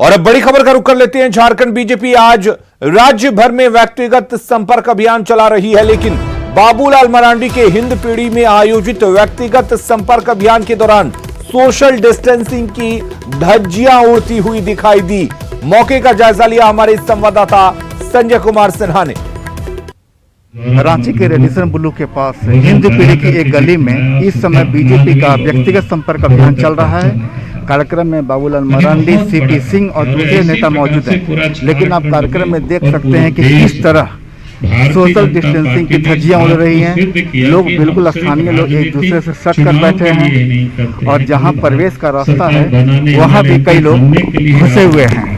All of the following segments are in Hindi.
और अब बड़ी खबर का रुख कर लेते हैं। झारखंड बीजेपी आज राज्य भर में व्यक्तिगत संपर्क अभियान चला रही है, लेकिन बाबूलाल मरांडी के हिंद पीढ़ी में आयोजित व्यक्तिगत संपर्क अभियान के दौरान सोशल डिस्टेंसिंग की धज्जियां उड़ती हुई दिखाई दी। मौके का जायजा लिया हमारे संवाददाता संजय कुमार सिन्हा ने। रांची के रेडिसन ब्लू के पास हिंद पीढ़ी की एक गली में इस समय बीजेपी का व्यक्तिगत संपर्क अभियान चल रहा है। कार्यक्रम में बाबूलाल मरांडी, सीपी सिंह और दूसरे नेता मौजूद हैं, लेकिन आप कार्यक्रम में देख सकते हैं कि किस तरह सोशल डिस्टेंसिंग की धज्जियां उड़ रही हैं। लोग बिल्कुल स्थानीय लोग एक दूसरे से सट कर बैठे हैं और जहां प्रवेश का रास्ता है वहां भी कई लोग घुसे हुए हैं।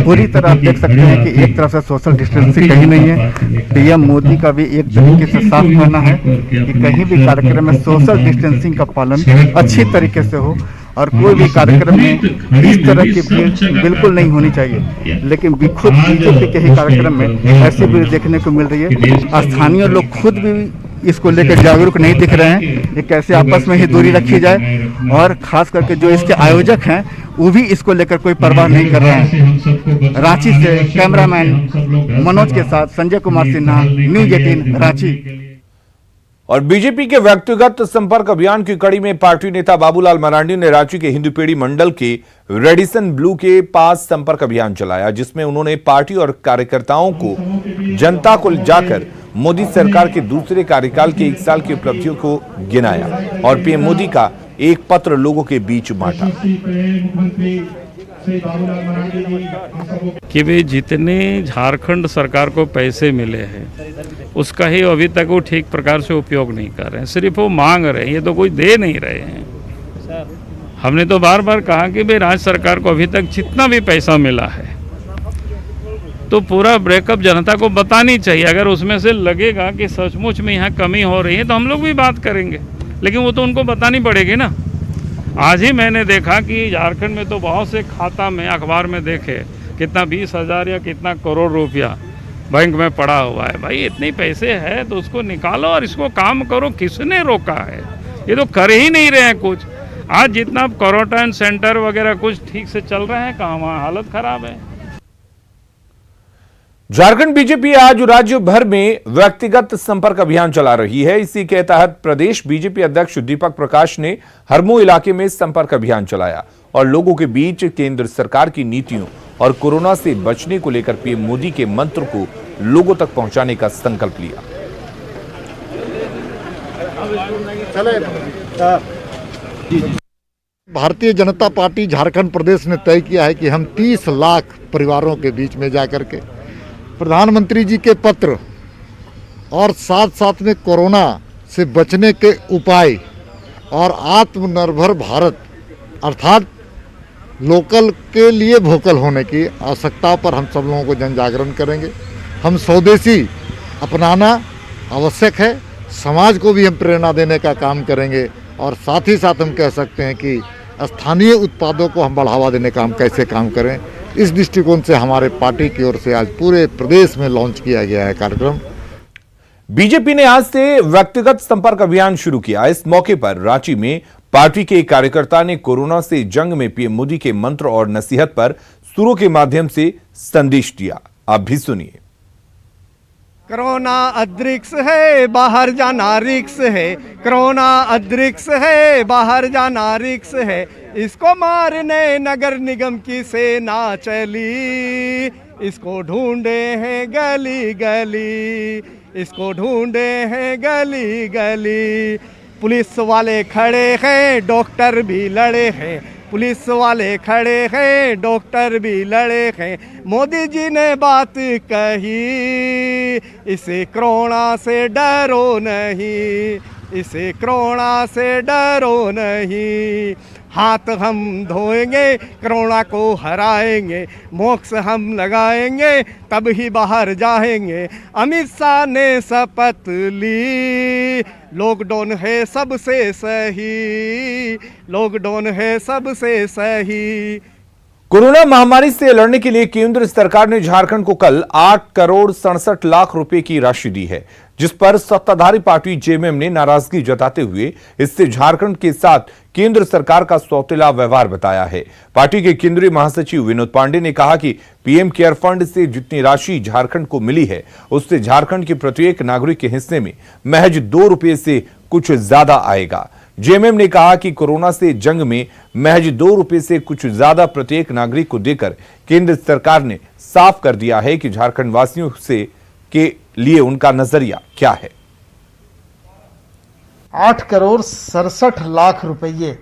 पूरी तरह आप देख सकते हैं कि एक तरफ से सोशल डिस्टेंसिंग कहीं नहीं है। पीएम मोदी का भी एक तरीके से साफ कहना है कि कहीं भी कार्यक्रम में सोशल डिस्टेंसिंग का पालन अच्छी तरीके से हो और कोई भी कार्यक्रम में इस तरह की भीड़ बिल्कुल नहीं होनी चाहिए। लेकिन खुद बीजेपी के ही कार्यक्रम में ऐसी भीड़ देखने को मिल रही है। स्थानीय लोग खुद भी इसको लेकर जागरूक नहीं दिख रहे हैं कि कैसे आपस में ही दूरी रखी जाए, और खास करके जो इसके आयोजक हैं वो भी इसको लेकर कोई परवाह नहीं कर रहे हैं। रांची से कैमरामैन मनोज के साथ संजय कुमार सिन्हा, न्यूज़ 18 रांची। और बीजेपी के व्यक्तिगत संपर्क अभियान की कड़ी में पार्टी नेता बाबूलाल मरांडी ने रांची के हिंदू पीढ़ी मंडल के रेडिसन ब्लू के पास संपर्क अभियान चलाया, जिसमें उन्होंने पार्टी और कार्यकर्ताओं को जनता को जाकर मोदी सरकार के दूसरे कार्यकाल के 1 साल की उपलब्धियों को गिनाया और पीएम मोदी का एक पत्र लोगों के बीच बांटा। कि भाई जितने झारखंड सरकार को पैसे मिले हैं उसका ही अभी तक वो ठीक प्रकार से उपयोग नहीं कर रहे हैं, सिर्फ वो मांग रहे हैं, ये तो कोई दे नहीं रहे हैं। हमने तो बार बार कहा कि भाई राज्य सरकार को अभी तक जितना भी पैसा मिला है तो पूरा ब्रेकअप जनता को बतानी चाहिए। अगर उसमें से लगेगा कि सचमुच में यहाँ कमी हो रही है तो हम लोग भी बात करेंगे, लेकिन वो तो उनको बतानी पड़ेगी ना। आज ही मैंने देखा कि झारखंड में तो बहुत से खाता में अखबार में देखे कितना 20,000 या कितना करोड़ रुपया बैंक में पड़ा हुआ है। भाई इतने पैसे है तो उसको निकालो और इसको काम करो। किसने रोका है? ये तो कर ही नहीं रहे हैं कुछ। आज जितना क्वारंटाइन सेंटर वगैरह कुछ ठीक से चल रहे हैं, कहाँ वहाँ हालत खराब है। झारखंड बीजेपी आज राज्य भर में व्यक्तिगत संपर्क अभियान चला रही है। इसी के तहत प्रदेश बीजेपी अध्यक्ष दीपक प्रकाश ने हरमू इलाके में संपर्क अभियान चलाया और लोगों के बीच केंद्र सरकार की नीतियों और कोरोना से बचने को लेकर पीएम मोदी के मंत्र को लोगों तक पहुंचाने का संकल्प लिया। भारतीय जनता पार्टी झारखंड प्रदेश ने तय किया है कि हम 30 लाख परिवारों के बीच में जाकर के प्रधानमंत्री जी के पत्र और साथ साथ में कोरोना से बचने के उपाय और आत्मनिर्भर भारत अर्थात लोकल के लिए वोकल होने की आवश्यकता पर हम सब लोगों को जन जागरण करेंगे। हम स्वदेशी अपनाना आवश्यक है, समाज को भी हम प्रेरणा देने का काम करेंगे और साथ ही साथ हम कह सकते हैं कि स्थानीय उत्पादों को हम बढ़ावा देने का हम कैसे काम करें। इस दृष्टिकोण से हमारे पार्टी की ओर से आज पूरे प्रदेश में लॉन्च किया गया है कार्यक्रम। बीजेपी ने आज से व्यक्तिगत संपर्क अभियान शुरू किया। इस मौके पर रांची में पार्टी के एक कार्यकर्ता ने कोरोना से जंग में पीएम मोदी के मंत्र और नसीहत पर सुरों के माध्यम से संदेश दिया। आप भी सुनिए। कोरोना अदृक्ष है, बाहर जाना रिक्स है। कोरोना अदृक्ष है, बाहर जाना रिक्स है। इसको मारने नगर निगम की सेना चली। इसको ढूंढे हैं गली गली, इसको ढूंढे हैं गली गली। पुलिस वाले खड़े हैं, डॉक्टर भी लड़े हैं। पुलिस वाले खड़े हैं, डॉक्टर भी लड़े हैं। मोदी जी ने बात कही, इसे कोरोना से डरो नहीं, इसे कोरोना से डरो नहीं। हाथ हम धोएंगे, कोरोना को हराएंगे। मास्क हम लगाएंगे, तब ही बाहर जाएंगे। अमित शाह ने शपथ ली, लॉकडाउन है सबसे सही, लॉकडाउन है सबसे सही। कोरोना महामारी से लड़ने के लिए केंद्र सरकार ने झारखंड को कल 8 करोड़ 67 लाख रुपए की राशि दी है, जिस पर सत्ताधारी पार्टी जेएमएम ने नाराजगी जताते हुए इससे झारखंड के साथ केंद्र सरकार का सौतेला व्यवहार बताया है। पार्टी के केंद्रीय महासचिव विनोद पांडे ने कहा कि पीएम केयर फंड से जितनी राशि झारखंड को मिली है, उससे झारखंड के प्रत्येक नागरिक के हिस्से में महज 2 रुपये से कुछ ज्यादा आएगा। जेएमएम ने कहा कि कोरोना से जंग में महज 2 रुपये से कुछ ज्यादा प्रत्येक नागरिक को देकर केंद्र सरकार ने साफ कर दिया है कि झारखंड वासियों से के लिए उनका नजरिया क्या है। 8 करोड़ 67 लाख रुपये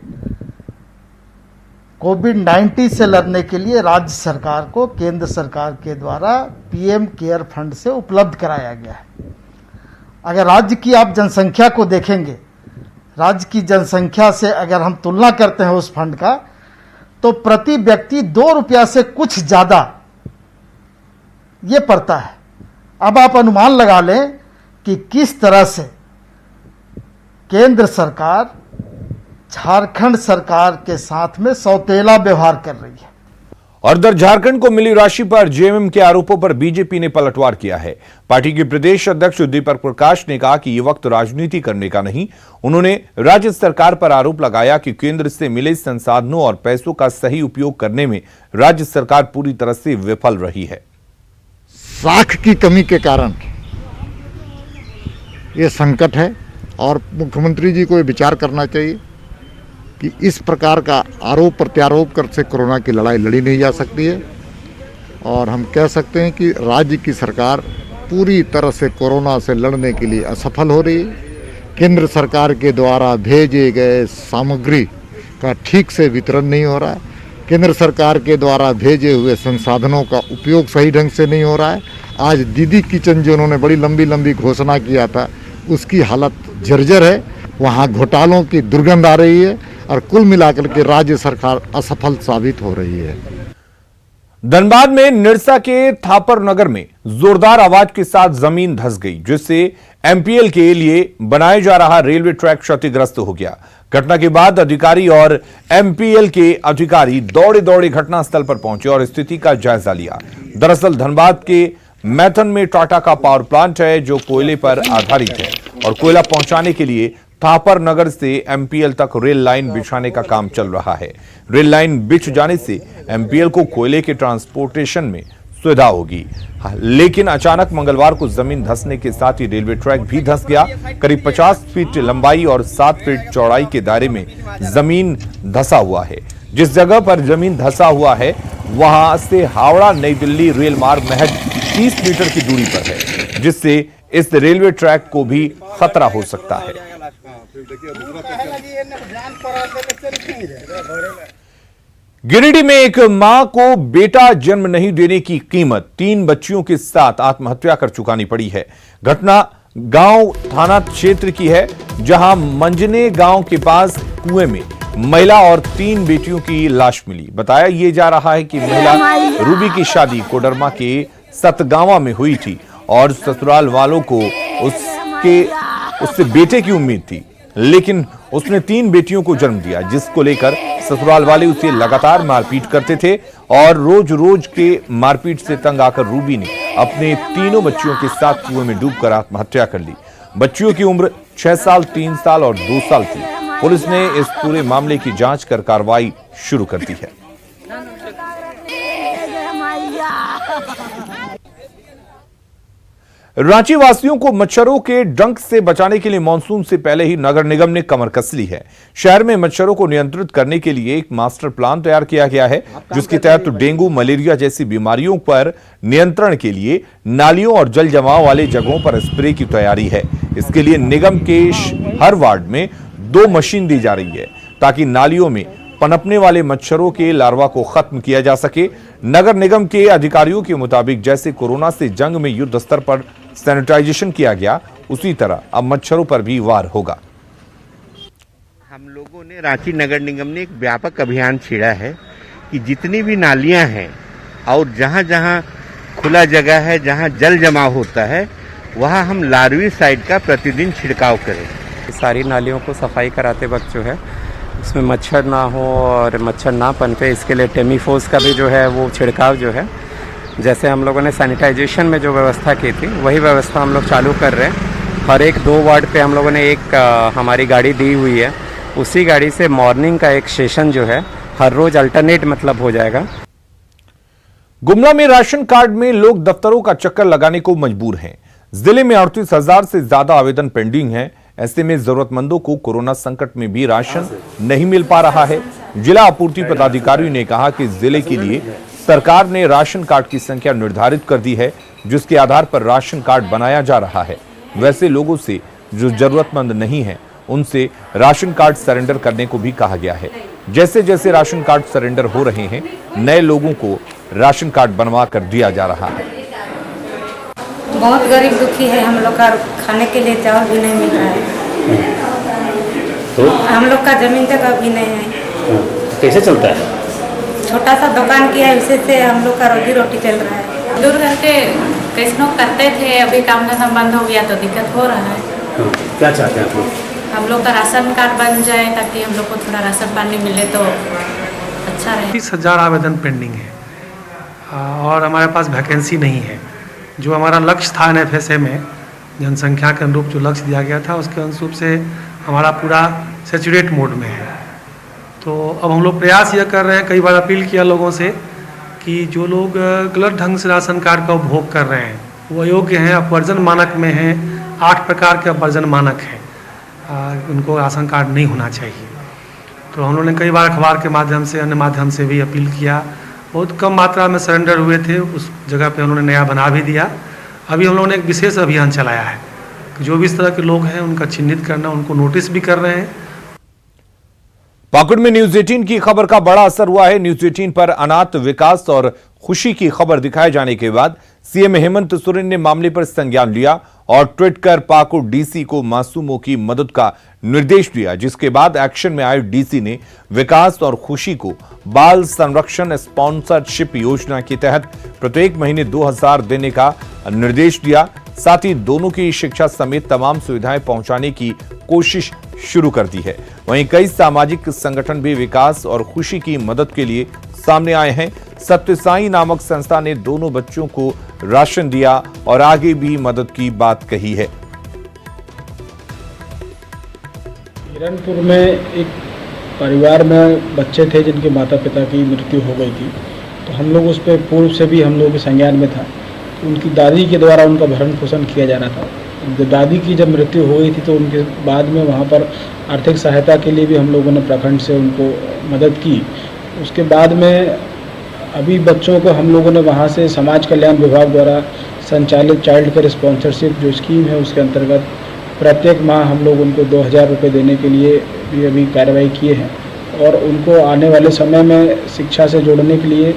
कोविड-19 से लड़ने के लिए राज्य सरकार को केंद्र सरकार के द्वारा पीएम केयर फंड से उपलब्ध कराया गया है। अगर राज्य की आप जनसंख्या को देखेंगे, राज्य की जनसंख्या से अगर हम तुलना करते हैं उस फंड का, तो प्रति व्यक्ति 2 रुपया से कुछ ज्यादा ये पड़ता है। अब आप अनुमान लगा लें कि किस तरह से केंद्र सरकार झारखंड सरकार के साथ में सौतेला व्यवहार कर रही है। और इधर झारखंड को मिली राशि पर जेएमएम के आरोपों पर बीजेपी ने पलटवार किया है। पार्टी के प्रदेश अध्यक्ष दीपक प्रकाश ने कहा कि यह वक्त राजनीति करने का नहीं। उन्होंने राज्य सरकार पर आरोप लगाया कि केंद्र से मिले संसाधनों और पैसों का सही उपयोग करने में राज्य सरकार पूरी तरह से विफल रही है। साख की कमी के कारण ये संकट है और मुख्यमंत्री जी को ये विचार करना चाहिए कि इस प्रकार का आरोप प्रत्यारोप कर से कोरोना की लड़ाई लड़ी नहीं जा सकती है। और हम कह सकते हैं कि राज्य की सरकार पूरी तरह से कोरोना से लड़ने के लिए असफल हो रही है। केंद्र सरकार के द्वारा भेजे गए सामग्री का ठीक से वितरण नहीं हो रहा है। केंद्र सरकार के द्वारा भेजे हुए संसाधनों का उपयोग सही ढंग से नहीं हो रहा है। आज दीदी किचन जो उन्होंने बड़ी लंबी लंबी घोषणा किया था, उसकी हालत जर्जर है। वहाँ घोटालों की दुर्गंध आ रही है और कुल मिलाकर के राज्य सरकार असफल साबित हो रही है। धनबाद में निरसा के थापर नगर में जोरदार आवाज के साथ जमीन धंस गई, जिससे एमपीएल के लिए बनाया जा रहा रेलवे ट्रैक क्षतिग्रस्त हो गया। घटना के बाद अधिकारी और एमपीएल के अधिकारी दौड़े दौड़े घटनास्थल पर पहुंचे और स्थिति का जायजा लिया। दरअसल धनबाद के मैथन में टाटा का पावर प्लांट है जो कोयले पर आधारित है और कोयला पहुंचाने के लिए थापर नगर से एमपीएल तक रेल लाइन बिछाने का काम चल रहा है। रेल लाइन बिछ जाने से एमपीएल को कोयले के ट्रांसपोर्टेशन में सुविधा होगी, लेकिन अचानक मंगलवार को जमीन धंसने के साथ ही रेलवे ट्रैक भी धंस गया। करीब 50 फीट लंबाई और 7 फीट चौड़ाई के दायरे में जमीन धंसा हुआ है। जिस जगह पर जमीन धंसा हुआ है वहां से हावड़ा नई दिल्ली रेल मार्ग महज 30 मीटर की दूरी पर है, जिससे इस रेलवे ट्रैक को भी खतरा हो सकता है। गिरिडीह में एक मां को बेटा जन्म नहीं देने की कीमत 3 बच्चियों के साथ आत्महत्या कर चुकानी पड़ी है। घटना गांव थाना क्षेत्र की है, जहां मंजने गांव के पास कुएं में महिला और 3 बेटियों की लाश मिली। बताया यह जा रहा है कि महिला रूबी की शादी कोडरमा के सतगावा में हुई थी और ससुराल वालों को उससे बेटे की उम्मीद थी, लेकिन उसने 3 बेटियों को जन्म दिया, जिसको लेकर ससुराल वाले उसे लगातार मारपीट करते थे और रोज रोज के मारपीट से तंग आकर रूबी ने अपने तीनों बच्चियों के साथ कुएं में डूबकर आत्महत्या कर ली। बच्चियों की उम्र 6 साल, 3 साल और 2 साल थी। पुलिस ने इस पूरे मामले की जांच कर कार्रवाई शुरू कर दी है। रांची वासियों को मच्छरों के डंक से बचाने के लिए मानसून से पहले ही नगर निगम ने कमर कस ली है। शहर में मच्छरों को नियंत्रित करने के लिए एक मास्टर प्लान तैयार किया गया है, जिसके तहत डेंगू, मलेरिया जैसी बीमारियों पर नियंत्रण के लिए नालियों और जल जमाव वाले जगहों पर स्प्रे की तैयारी है। इसके लिए निगम के हर वार्ड में 2 मशीन दी जा रही है, ताकि नालियों में पनपने वाले मच्छरों के लार्वा को खत्म किया जा सके। नगर निगम के अधिकारियों के मुताबिक जैसे कोरोना से जंग में युद्ध स्तर पर सैनिटाइजेशन किया गया, उसी तरह अब मच्छरों पर भी वार होगा। हम लोगों ने रांची नगर निगम ने एक व्यापक अभियान छेड़ा है कि जितनी भी नालियां हैं और जहां जहां खुला जगह है, जहां जल जमाव होता है, वहां हम लार्वी साइड का प्रतिदिन छिड़काव करें। सारी नालियों को सफाई कराते वक्त जो है उसमें मच्छर ना हो और मच्छर ना पनपे, इसके लिए टेमीफोस का भी जो है वो छिड़काव जो है, जैसे हम लोगों ने सैनिटाइजेशन में जो व्यवस्था की थी वही व्यवस्था हम लोग चालू कर रहे हैं। हर एक 2 वार्ड पे हम लोगों ने एक हमारी गाड़ी दी हुई है, उसी गाड़ी से मॉर्निंग का एक सेशन जो है हर रोज अल्टरनेट मतलब हो जाएगा। गुमला में राशन कार्ड में लोग दफ्तरों का चक्कर लगाने को मजबूर हैं। जिले में 38,000 से ज्यादा आवेदन पेंडिंग हैं। ऐसे में जरूरतमंदों को कोरोना संकट में भी राशन नहीं मिल पा रहा है। जिला आपूर्ति पदाधिकारी ने कहा कि जिले के लिए सरकार ने राशन कार्ड की संख्या निर्धारित कर दी है, जिसके आधार पर राशन कार्ड बनाया जा रहा है। वैसे लोगों से जो जरूरतमंद नहीं है उनसे राशन कार्ड सरेंडर करने को भी कहा गया है। जैसे जैसे राशन कार्ड सरेंडर हो रहे हैं, नए लोगों को राशन कार्ड बनवा कर दिया जा रहा है। बहुत गरीब दुखी है, हम लोग का खाने के लिए चावल भी नहीं मिल रहा है। तो हम लोग का जमीन जगह भी नहीं है। कैसे चलता है? छोटा सा दुकान किया है, उसी से हम लोग का रोजी रोटी चल रहा है। दूर घंटे कैसनो करते थे, अभी काम धंधा बंद हो गया तो दिक्कत हो रहा है। क्या चाहते हैं आप लोग? हम लोग का राशन कार्ड बन जाए ताकि हम लोग को थोड़ा राशन पानी मिले तो अच्छा रहे। 30,000 आवेदन पेंडिंग है और हमारे पास वैकेंसी नहीं है। जो हमारा लक्ष्य था NFSA में जनसंख्या के अनुरूप जो लक्ष्य दिया गया था उसके अनुरूप से हमारा पूरा सैचुरेट मोड में है। तो अब हम लोग प्रयास यह कर रहे हैं, कई बार अपील किया लोगों से कि जो लोग गलत ढंग से राशन कार्ड का उपभोग कर रहे हैं वो अयोग्य हैं, अपवर्जन मानक में हैं। 8 प्रकार के अपवर्जन मानक हैं, उनको राशन कार्ड नहीं होना चाहिए। तो हम लोगों ने कई बार अखबार के माध्यम से, अन्य माध्यम से भी अपील किया। बहुत कम मात्रा में सरेंडर हुए थे, उस जगह पे उन्होंने नया बना भी दिया। अभी हम लोगों ने एक विशेष अभियान चलाया है कि जो भी इस तरह के लोग हैं उनका चिन्हित करना, उनको नोटिस भी कर रहे हैं। पाकुड़ में न्यूज 18 की खबर का बड़ा असर हुआ है। न्यूज 18 पर अनाथ विकास और खुशी की खबर दिखाए जाने के बाद सीएम हेमंत सोरेन ने मामले पर संज्ञान लिया और ट्वीट कर पाकुड़ डीसी को मासूमों की मदद का निर्देश दिया, जिसके बाद एक्शन में आए डीसी ने विकास और खुशी को बाल संरक्षण स्पॉन्सरशिप योजना के तहत प्रत्येक महीने 2,000 देने का निर्देश दिया। साथ ही दोनों की शिक्षा समेत तमाम सुविधाएं पहुंचाने की कोशिश शुरू कर दी है। वहीं कई सामाजिक संगठन भी विकास और खुशी की मदद के लिए सामने आए हैं। सत्य साई नामक संस्था ने दोनों बच्चों को राशन दिया और आगे भी मदद की बात कही है। हिरनपुर में एक परिवार में बच्चे थे जिनके माता पिता की मृत्यु हो गई थी, तो हम लोग उस पर पूर्व से भी हम लोग के संज्ञान में था। उनकी दादी के द्वारा उनका भरण पोषण किया जा रहा था। दादी की जब मृत्यु हो गई थी तो उनके बाद में वहाँ पर आर्थिक सहायता के लिए भी हम लोगों ने प्रखंड से उनको मदद की। उसके बाद में अभी बच्चों को हम लोगों ने वहाँ से समाज कल्याण विभाग द्वारा संचालित चाइल्ड केयर स्पॉन्सरशिप जो स्कीम है उसके अंतर्गत प्रत्येक माह हम लोग उनको 2,000 रुपये देने के लिए भी अभी कार्रवाई किए हैं और उनको आने वाले समय में शिक्षा से जोड़ने के लिए,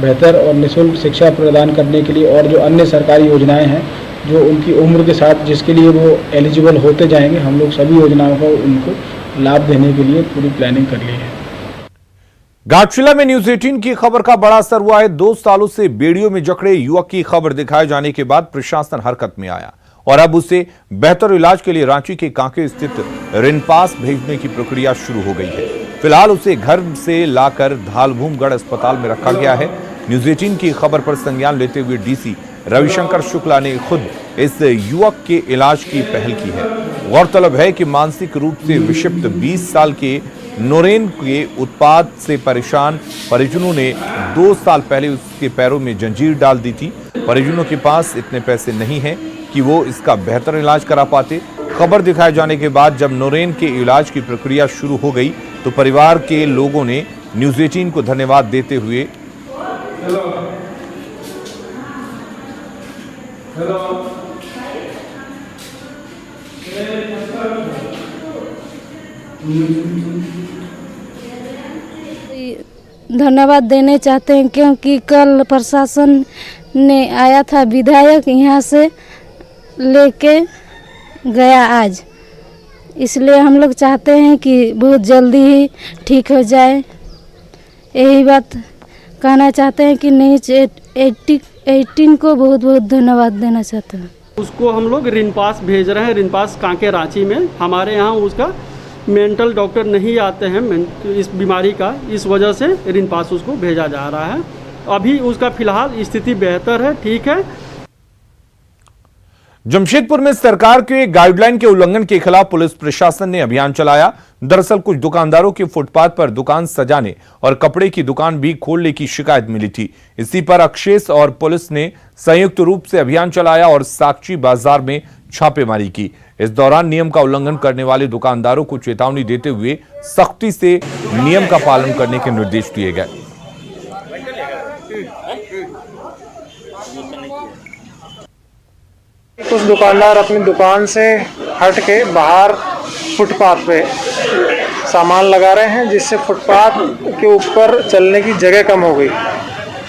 बेहतर और निःशुल्क शिक्षा प्रदान करने के लिए और जो अन्य सरकारी योजनाएं हैं जो उनकी उम्र के साथ जिसके लिए वो एलिजिबल होते जाएंगे, हम लोग सभी योजनाओं को उनको लाभ देने के लिए पूरी प्लानिंग कर ली है। घाटशिला में न्यूज 18 की खबर का बड़ा असर हुआ है। 2 सालों से बेड़ियों में जकड़े युवक की खबर दिखाए जाने के बाद प्रशासन हरकत में आया और अब उसे बेहतर इलाज के लिए रांची के कांके स्थित रिनपास भेजने की प्रक्रिया शुरू हो गई है। फिलहाल उसे घर से लाकर धालभूमगढ़ अस्पताल में रखा गया है। न्यूज 18 की खबर पर संज्ञान लेते हुए डीसी रविशंकर शुक्ला ने खुद इस युवक के इलाज की पहल की है। गौरतलब है कि मानसिक रूप से विक्षिप्त 20 साल के नोरेन के उत्पाद से परेशान परिजनों ने 2 साल पहले उसके पैरों में जंजीर डाल दी थी। परिजनों के पास इतने पैसे नहीं हैं कि वो इसका बेहतर इलाज करा पाते। खबर दिखाए जाने के बाद जब नोरेन के इलाज की प्रक्रिया शुरू हो गई तो परिवार के लोगों ने न्यूज 18 को धन्यवाद देते हुए धन्यवाद देने चाहते हैं क्योंकि कल प्रशासन ने आया था, विधायक यहाँ से लेके गया आज, इसलिए हम लोग चाहते हैं कि बहुत जल्दी ही ठीक हो जाए। यही बात कहना चाहते हैं कि न्यूज 18 को बहुत बहुत धन्यवाद देना चाहते हैं। उसको हम लोग रिनपास भेज रहे हैं। रिनपास कांके रांची में हमारे यहाँ उसका मेंटल डॉक्टर नहीं आते हैं इस बीमारी का, इस वजह से ऋण पास उसको भेजा जा रहा है। अभी उसका फिलहाल स्थिति बेहतर है, ठीक है। जमशेदपुर में सरकार के गाइडलाइन के उल्लंघन के खिलाफ पुलिस प्रशासन ने अभियान चलाया। दरअसल कुछ दुकानदारों के फुटपाथ पर दुकान सजाने और कपड़े की दुकान भी खोलने की शिकायत मिली थी। इसी पर अक्षेस और पुलिस ने संयुक्त रूप से अभियान चलाया और साक्षी बाजार में छापेमारी की। इस दौरान नियम का उल्लंघन करने वाले दुकानदारों को चेतावनी देते हुए सख्ती से नियम का पालन करने के निर्देश दिए गए। कुछ दुकानदार अपनी दुकान से हट के बाहर फुटपाथ पे सामान लगा रहे हैं, जिससे फुटपाथ के ऊपर चलने की जगह कम हो गई।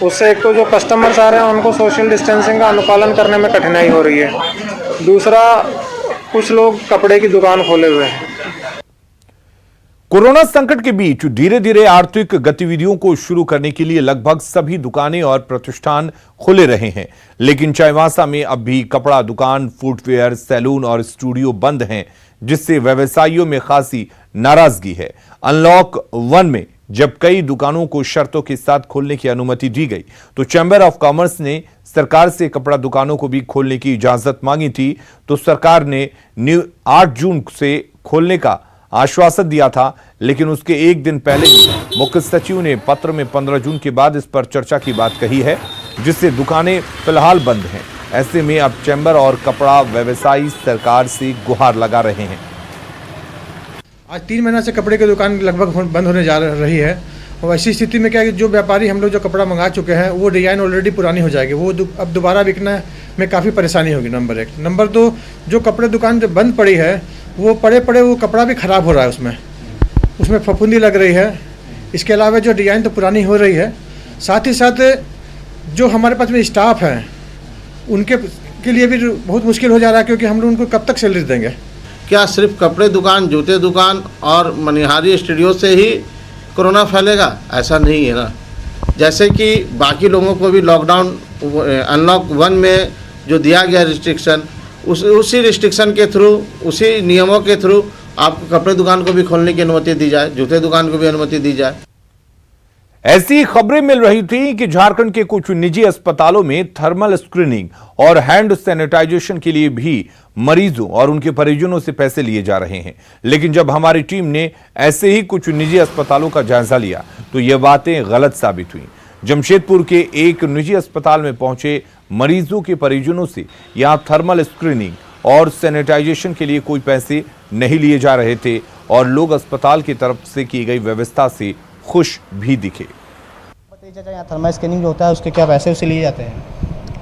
उससे एक तो जो कस्टमर्स आ रहे हैं उनको सोशल डिस्टेंसिंग का अनुपालन करने में कठिनाई हो रही है। दूसरा, कुछ लोग कपड़े की दुकान खोले हुए हैं। कोरोना संकट के बीच धीरे धीरे आर्थिक गतिविधियों को शुरू करने के लिए लगभग सभी दुकानें और प्रतिष्ठान खुले रहे हैं, लेकिन चाईबासा में अब भी कपड़ा दुकान, फुटवेयर, सैलून और स्टूडियो बंद हैं, जिससे व्यवसायियों में खासी नाराजगी है। अनलॉक 1 में जब कई दुकानों को शर्तों के साथ खोलने की अनुमति दी गई, तो चैंबर ऑफ कॉमर्स ने सरकार से कपड़ा दुकानों को भी खोलने की इजाजत मांगी थी। तो सरकार ने 8 जून से खोलने का आश्वासन दिया था, लेकिन उसके एक दिन पहले ही मुख्य सचिव ने पत्र में 15 जून के बाद इस पर चर्चा की बात कही है, जिससे दुकानें फिलहाल बंद हैं। ऐसे में अब चैंबर और कपड़ा व्यवसायी सरकार से गुहार लगा रहे हैं। आज 3 महीना से कपड़े की दुकान लगभग बंद होने जा रही है, और ऐसी स्थिति में क्या है कि जो व्यापारी हम लोग जो कपड़ा मंगा चुके हैं वो डिजाइन ऑलरेडी पुरानी हो जाएगी, वो अब दोबारा बिकना में काफ़ी परेशानी होगी। नंबर 1। नंबर 2, जो कपड़े दुकान जो बंद पड़ी है वो पड़े वो कपड़ा भी ख़राब हो रहा है, उसमें फफूंदी लग रही है। इसके अलावा जो डिज़ाइन तो पुरानी हो रही है, साथ ही साथ जो हमारे पास में स्टाफ हैं उनके के लिए भी बहुत मुश्किल हो जा रहा है, क्योंकि हम लोग उनको कब तक सैलरी देंगे। क्या सिर्फ कपड़े दुकान, जूते दुकान और मनिहारी स्टूडियो से ही कोरोना फैलेगा? ऐसा नहीं है ना। जैसे कि बाकी लोगों को भी लॉकडाउन अनलॉक 1 में जो दिया गया रिस्ट्रिक्शन, उसी रिस्ट्रिक्शन के थ्रू, उसी नियमों के थ्रू आपको कपड़े दुकान को भी खोलने की अनुमति दी जाए, जूते दुकान को भी अनुमति दी जाए। ऐसी खबरें मिल रही थी कि झारखंड के कुछ निजी अस्पतालों में थर्मल स्क्रीनिंग और हैंड सैनिटाइजेशन के लिए भी मरीजों और उनके परिजनों से पैसे लिए जा रहे हैं। लेकिन जब हमारी टीम ने ऐसे ही कुछ निजी अस्पतालों का जायजा लिया तो ये बातें गलत साबित हुई। जमशेदपुर के एक निजी अस्पताल में पहुंचे मरीजों के परिजनों से यहां थर्मल स्क्रीनिंग और सैनिटाइजेशन के लिए कोई पैसे नहीं लिए जा रहे थे और लोग अस्पताल की तरफ से की गई व्यवस्था से खुश भी दिखे। यहाँ थर्मल स्कैनिंग जो होता है उसके क्या पैसे उसे लिए जाते हैं?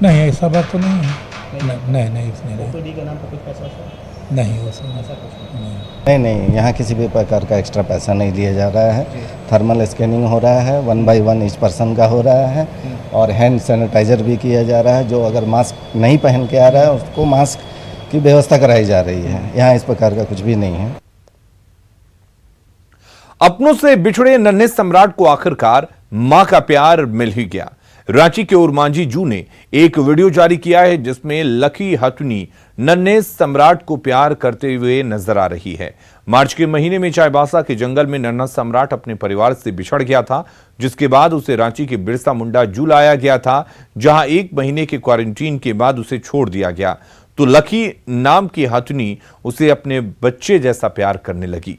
नहीं, ऐसा बात तो नहीं है। नहीं उसने नहीं, यहाँ किसी भी प्रकार का एक्स्ट्रा पैसा नहीं लिया जा रहा है। थर्मल स्कैनिंग हो रहा है, 1 by 1 ईच पर्सन का हो रहा है, और हैंड सैनिटाइजर भी किया जा रहा है। जो अगर मास्क नहीं पहन के आ रहा है उसको मास्क की व्यवस्था कराई जा रही है। यहाँ इस प्रकार का कुछ भी नहीं है। अपनों से बिछड़े नन्हे सम्राट को आखिरकार मां का प्यार मिल ही गया। रांची के उर्मांझी जू ने एक वीडियो जारी किया है जिसमें लकी हथुनी नन्हे सम्राट को प्यार करते हुए नजर आ रही है। मार्च के महीने में चाईबासा के जंगल में नन्हा सम्राट अपने परिवार से बिछड़ गया था, जिसके बाद उसे रांची के बिरसा मुंडा जू लाया गया था, जहां 1 महीने के क्वारंटीन के बाद उसे छोड़ दिया गया। तो लकी नाम की हथुनी उसे अपने बच्चे जैसा प्यार करने लगी।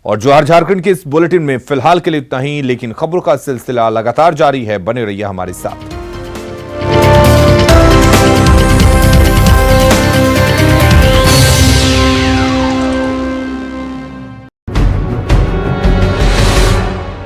और जोहार झारखंड के इस बुलेटिन में फिलहाल के लिए इतना ही, लेकिन खबरों का सिलसिला लगातार जारी है। बने रहिए हमारे साथ।